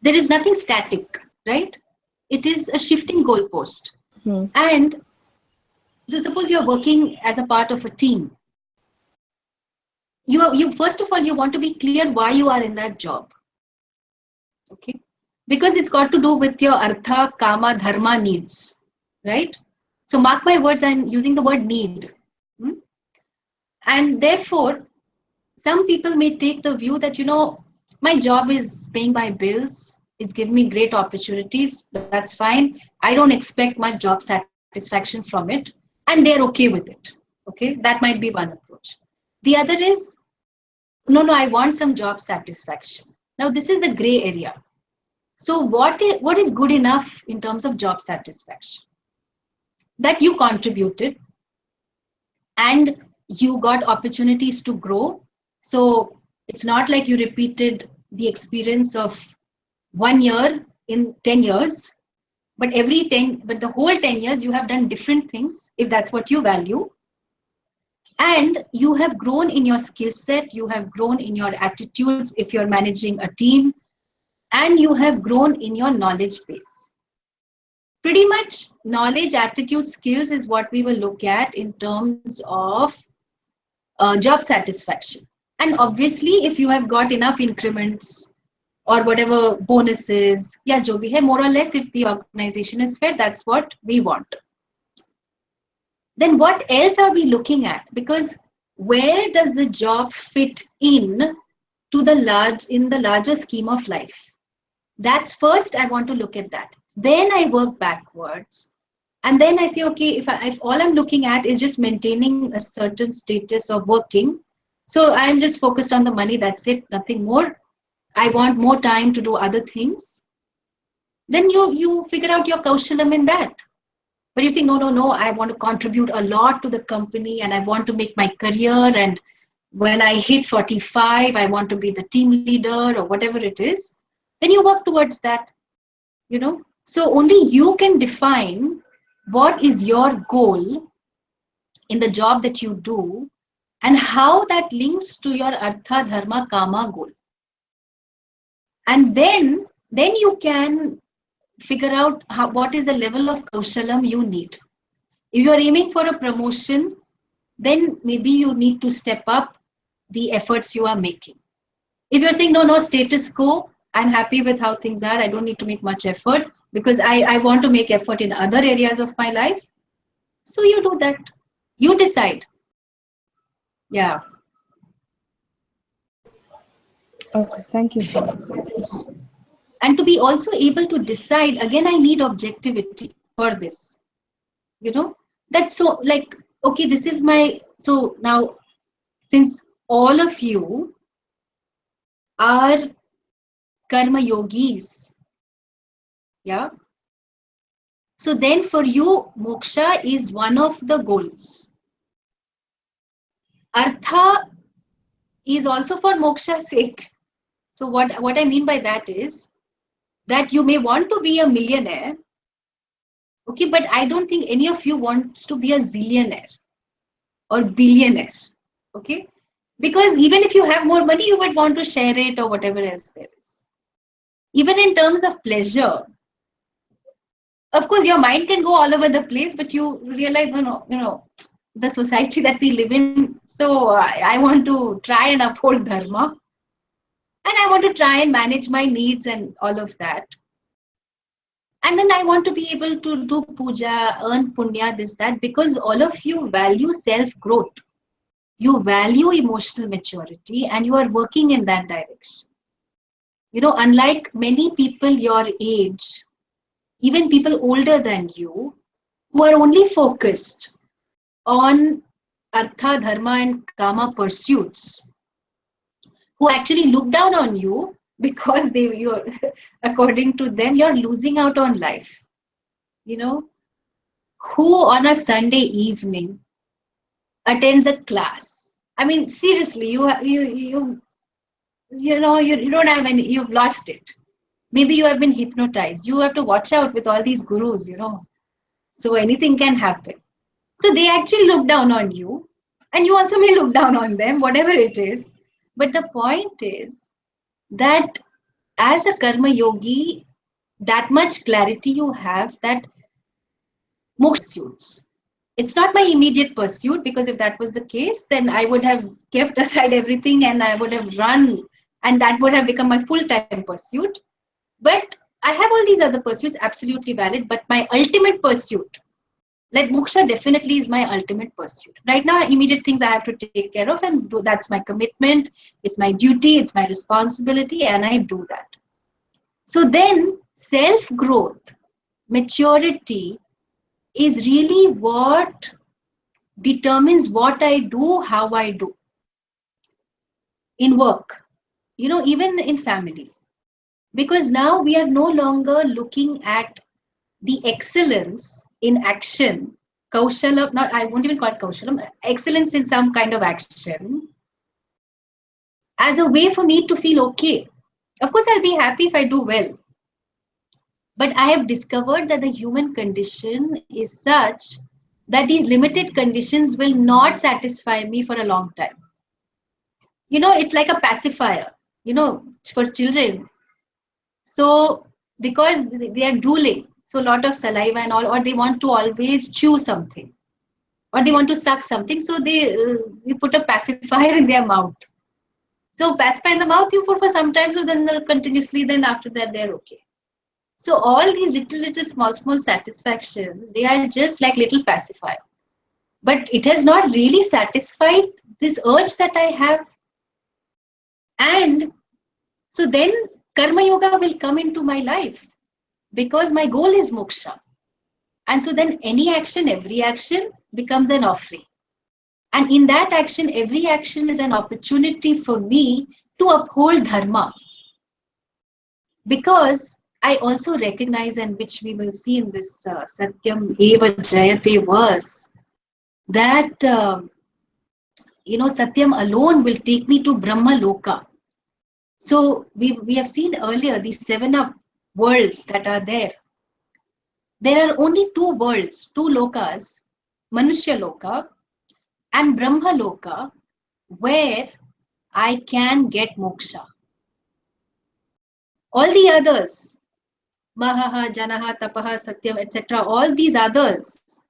Speaker 1: There is nothing static, right? It is a shifting goalpost.
Speaker 2: Hmm.
Speaker 1: And so suppose you're working as a part of a team. You first of all, you want to be clear why you are in that job. Okay. Because it's got to do with your artha, kama, dharma needs. Right? So mark my words, I'm using the word need. Hmm? And therefore, some people may take the view that, my job is paying my bills, it's giving me great opportunities, that's fine. I don't expect much job satisfaction from it, and they're okay with it. Okay, that might be one approach. The other is, no, I want some job satisfaction. Now, this is the gray area. So, what is good enough in terms of job satisfaction? That you contributed and you got opportunities to grow. So it's not like you repeated the experience of 1 year in 10 years, but but the whole 10 years you have done different things if that's what you value. And you have grown in your skill set, you have grown in your attitudes if you're managing a team, and you have grown in your knowledge base. Pretty much knowledge, attitude, skills is what we will look at in terms of job satisfaction. And obviously, if you have got enough increments or whatever bonuses, yeah, jo bhi hai, more or less, if the organization is fair, that's what we want. Then what else are we looking at? Because where does the job fit in the larger scheme of life? That's first I want to look at that. Then I work backwards And then I say, okay, if all I'm looking at is just maintaining a certain status of working, so I'm just focused on the money, that's it, nothing more. I want more time to do other things. Then you figure out your kaushalam in that. But you say, no, no, no, I want to contribute a lot to the company and I want to make my career. And when I hit 45, I want to be the team leader or whatever it is. Then you work towards that, you know. So only you can define what is your goal in the job that you do and how that links to your artha, dharma, kama goal. And then you can figure out what is the level of kaushalam you need. If you're aiming for a promotion, then maybe you need to step up the efforts you are making. If you're saying, no, no, status quo, I'm happy with how things are, I don't need to make much effort because I want to make effort in other areas of my life. So you do that. You decide. Yeah.
Speaker 2: Okay, thank you so much.
Speaker 1: And to be also able to decide, again, I need objectivity for this. You know, that's so like, okay, this is my, so now since all of you are karma yogis, yeah, so then for you moksha is one of the goals. Artha is also for moksha's sake. So what I mean by that is that you may want to be a millionaire, okay, but I don't think any of you wants to be a zillionaire or billionaire, okay, because even if you have more money you would want to share it or whatever else there is. Even in terms of pleasure, of course your mind can go all over the place, but you realize, no, no, you know, the society that we live in, so I want to try and uphold dharma and I want to try and manage my needs and all of that. And then I want to be able to do puja, earn punya, this, that, because all of you value self growth. You value emotional maturity and you are working in that direction. You know, unlike many people your age, even people older than you, who are only focused on artha, dharma, and kama pursuits, who actually look down on you because you're, according to them, you're losing out on life. You know, who on a Sunday evening attends a class? I mean, seriously, you don't have any, you've lost it. Maybe you have been hypnotized. You have to watch out with all these gurus, you know. So anything can happen. So they actually look down on you, and you also may look down on them, whatever it is. But the point is that as a karma yogi, that much clarity you have that moksha pursuits. It's not my immediate pursuit, because if that was the case, then I would have kept aside everything and I would have run, and that would have become my full-time pursuit. But I have all these other pursuits, absolutely valid. But my ultimate pursuit, like moksha, definitely is my ultimate pursuit. Right now, immediate things I have to take care of, and that's my commitment. It's my duty. It's my responsibility, and I do that. So then, self-growth, maturity is really what determines what I do, how I do in work, you know, even in family. Because now we are no longer looking at the excellence in action, kaushala, not, I won't even call it kaushalam, excellence in some kind of action, as a way for me to feel okay. Of course, I'll be happy if I do well. But I have discovered that the human condition is such that these limited conditions will not satisfy me for a long time. You know, it's like a pacifier, you know, for children. So because they are drooling, so a lot of saliva and all, or they want to always chew something, or they want to suck something, so you put a pacifier in their mouth. So pacifier in the mouth you put for some time, so then they'll continuously, then after that they're okay. So all these little small satisfactions, they are just like little pacifier, but it has not really satisfied this urge that I have. And so then karma yoga will come into my life, because my goal is moksha. And so then any action, every action becomes an offering. And in that action, every action is an opportunity for me to uphold dharma. Because I also recognize, and which we will see in this Satyam Eva Jayate verse, that Satyam alone will take me to Brahma Loka. So we have seen earlier these 7 up worlds that are there. There are only 2 worlds, 2 lokas, Manushya Loka and Brahma Loka, where I can get moksha. All the others, Mahaha, Janaha, Tapaha, Satyam, etc., all these others,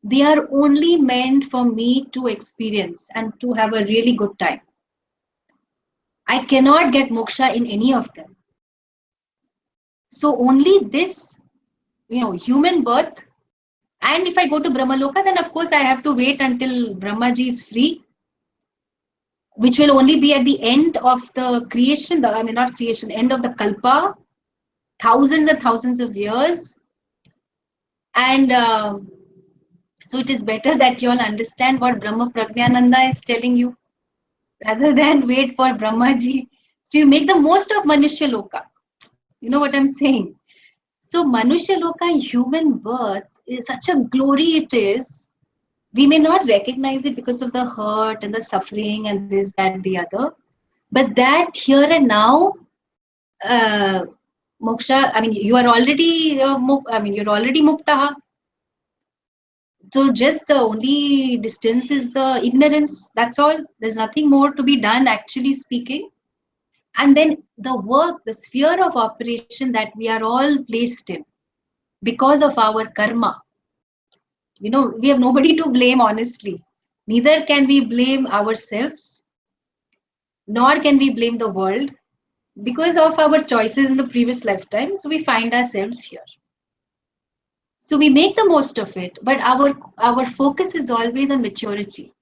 Speaker 1: they are only meant for me to experience and to have a really good time. I cannot get moksha in any of them. So only this, human birth. And if I go to Brahmaloka, then of course I have to wait until Brahmaji is free, which will only be at the end of the creation, not creation, end of the Kalpa, thousands and thousands of years. And so it is better that you all understand what Brahmaprajnananda is telling you, rather than wait for Brahmaji. So you make the most of Manushya Loka. You know what I'm saying? So Manushya Loka, human birth, is such a glory it is. We may not recognize it because of the hurt and the suffering and this, that, the other. But that here and now, moksha, you are already, you're already muktaha. So just the only distance is the ignorance. That's all. There's nothing more to be done, actually speaking. And then the work, the sphere of operation that we are all placed in because of our karma. We have nobody to blame, honestly. Neither can we blame ourselves, nor can we blame the world. Because of our choices in the previous lifetimes, we find ourselves here. So we make the most of it, but our focus is always on maturity.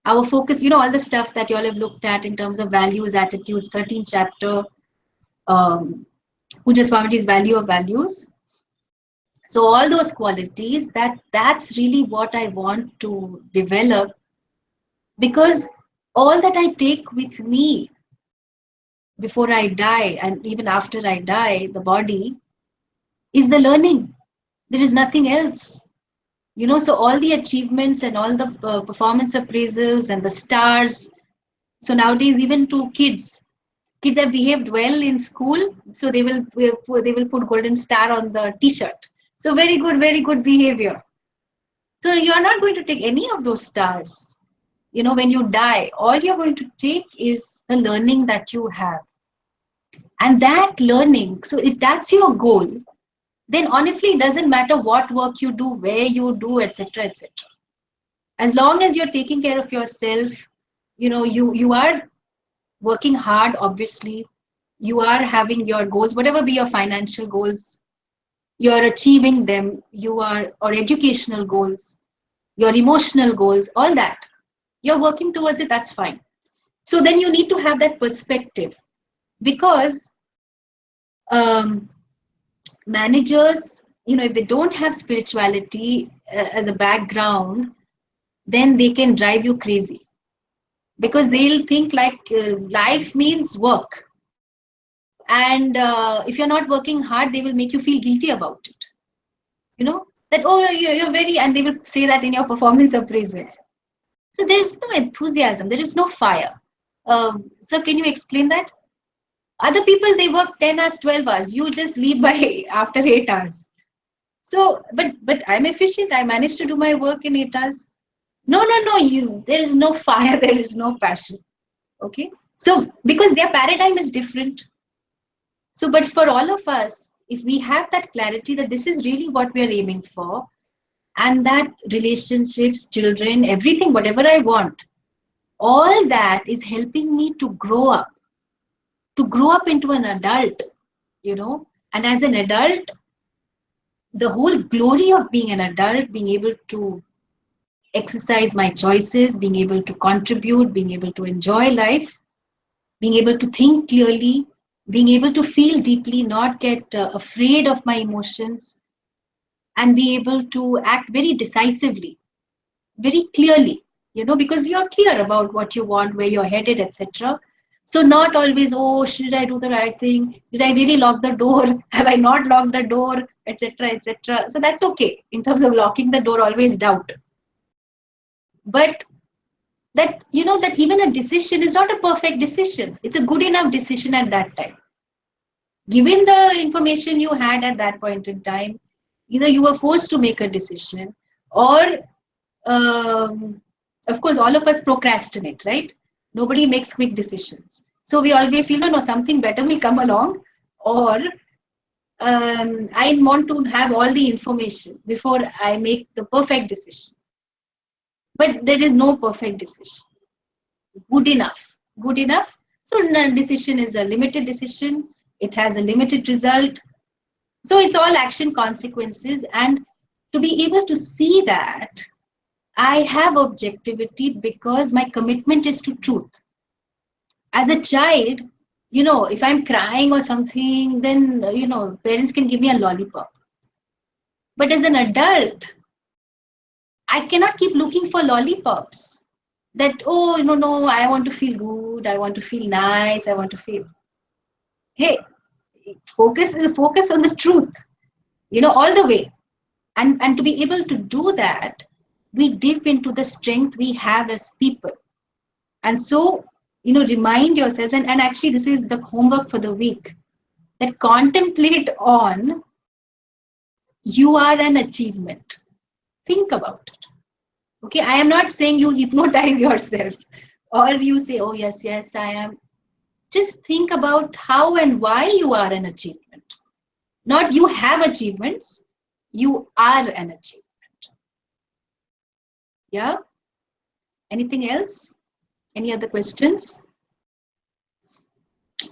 Speaker 1: Our focus, all the stuff that you all have looked at in terms of values, attitudes, 13th chapter, Puja Swamini's value of values. So all those qualities, that's really what I want to develop, because all that I take with me before I die and even after I die, the body, is the learning. There is nothing else. So all the achievements and all the performance appraisals and the stars. So nowadays, even to kids have behaved well in school, so they will put golden star on the t-shirt. So very good behavior. So you're not going to take any of those stars. When you die, all you're going to take is the learning that you have. And that learning, so if that's your goal, then honestly, it doesn't matter what work you do, where you do, etc., etc. As long as you're taking care of yourself, you are working hard, obviously. You are having your goals, whatever be your financial goals, you're achieving them, or educational goals, your emotional goals, all that. You're working towards it, that's fine. So then you need to have that perspective, because managers, if they don't have spirituality as a background, then they can drive you crazy, because they'll think like life means work. And if you're not working hard, they will make you feel guilty about it. That, oh, you're very, and they will say that in your performance appraisal. So there is no enthusiasm, there is no fire. So can you explain that? Other people, they work 10 hours, 12 hours. You just leave by after 8 hours. So, but I'm efficient. I managed to do my work in 8 hours. No, there is no fire, there is no passion. Okay. So, because their paradigm is different. So, but for all of us, if we have that clarity that this is really what we are aiming for, and that relationships, children, everything, whatever I want, all that is helping me to grow up into an adult, and as an adult, the whole glory of being an adult, being able to exercise my choices, being able to contribute, being able to enjoy life, being able to think clearly, being able to feel deeply, not get afraid of my emotions, and be able to act very decisively, very clearly, because you're clear about what you want, where you're headed, etc. So not always, oh, should I do the right thing? Did I really lock the door? Have I not locked the door? Etc. etc. So that's okay. In terms of locking the door, always doubt. But that that even a decision is not a perfect decision. It's a good enough decision at that time. Given the information you had at that point in time, either you were forced to make a decision or um, of course all of us procrastinate, right? Nobody makes quick decisions, so we always feel, no, something better will come along, or I want to have all the information before I make the perfect decision. But there is no perfect decision. Good enough. So decision is a limited decision, it has a limited result. So it's all action consequences, and to be able to see that I have objectivity because my commitment is to truth. As a child, if I'm crying or something, then, parents can give me a lollipop. But as an adult, I cannot keep looking for lollipops. That, oh, no, I want to feel good, I want to feel nice, I want to feel. Hey, focus on the truth, all the way. And to be able to do that, we dip into the strength we have as people. And so, remind yourselves, and actually this is the homework for the week, that contemplate on you are an achievement. Think about it. Okay, I am not saying you hypnotize yourself or you say, oh, yes, I am. Just think about how and why you are an achievement. Not you have achievements, you are an achievement. Yeah? Anything else? Any other questions?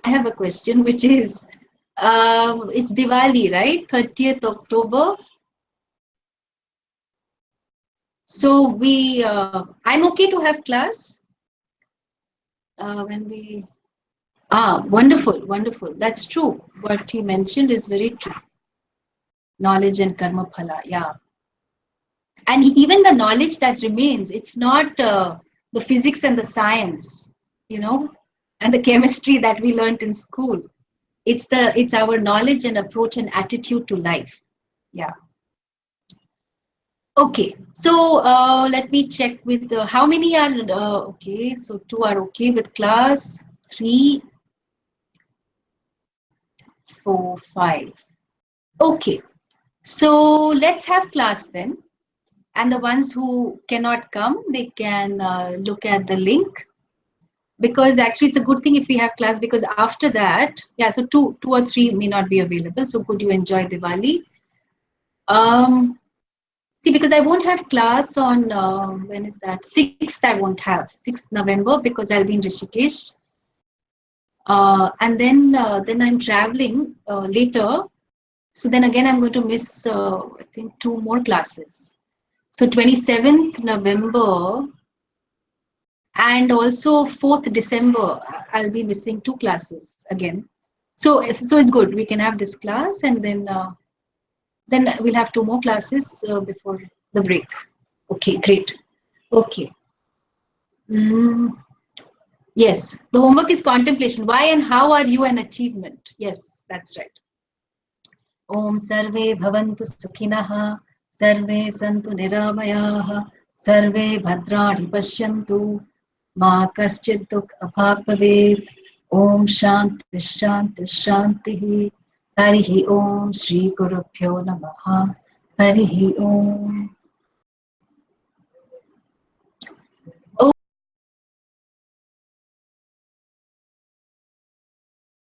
Speaker 1: I have a question, which is, it's Diwali, right? 30th October. So I'm okay to have class when we. Wonderful. That's true. What he mentioned is very true. Knowledge and karma phala, yeah. And even the knowledge that remains, it's not the physics and the science, and the chemistry that we learned in school. It's our knowledge and approach and attitude to life. Yeah. Okay, so let me check with how many are okay. So 2 are okay with class, 3, 4, 5. Okay, so let's have class then. And the ones who cannot come, they can look at the link, because actually it's a good thing if we have class, because after that, yeah, so two or three may not be available. So could you enjoy Diwali? See, because I won't have class on, when is that? 6th I won't have, 6th November, because I'll be in Rishikesh. And then I'm traveling later. So then again, I'm going to miss, I think, 2 more classes. So 27th November and also 4th December, I'll be missing 2 classes again. So it's good. We can have this class, and then we'll have 2 more classes before the break. Okay, great. Okay. Yes, the homework is contemplation. Why and how are you an achievement? Yes, that's right. Om Sarve Bhavantu Sukhinah, Sarve Santu Niramayah, Sarve Bhadrani Pashyantu, Ma Kaschid Dukh Abhag Bhavet. Om Shanti Shanti Shanti. Harihi Om Shri Gurubhyo Namaha. Harihi Om.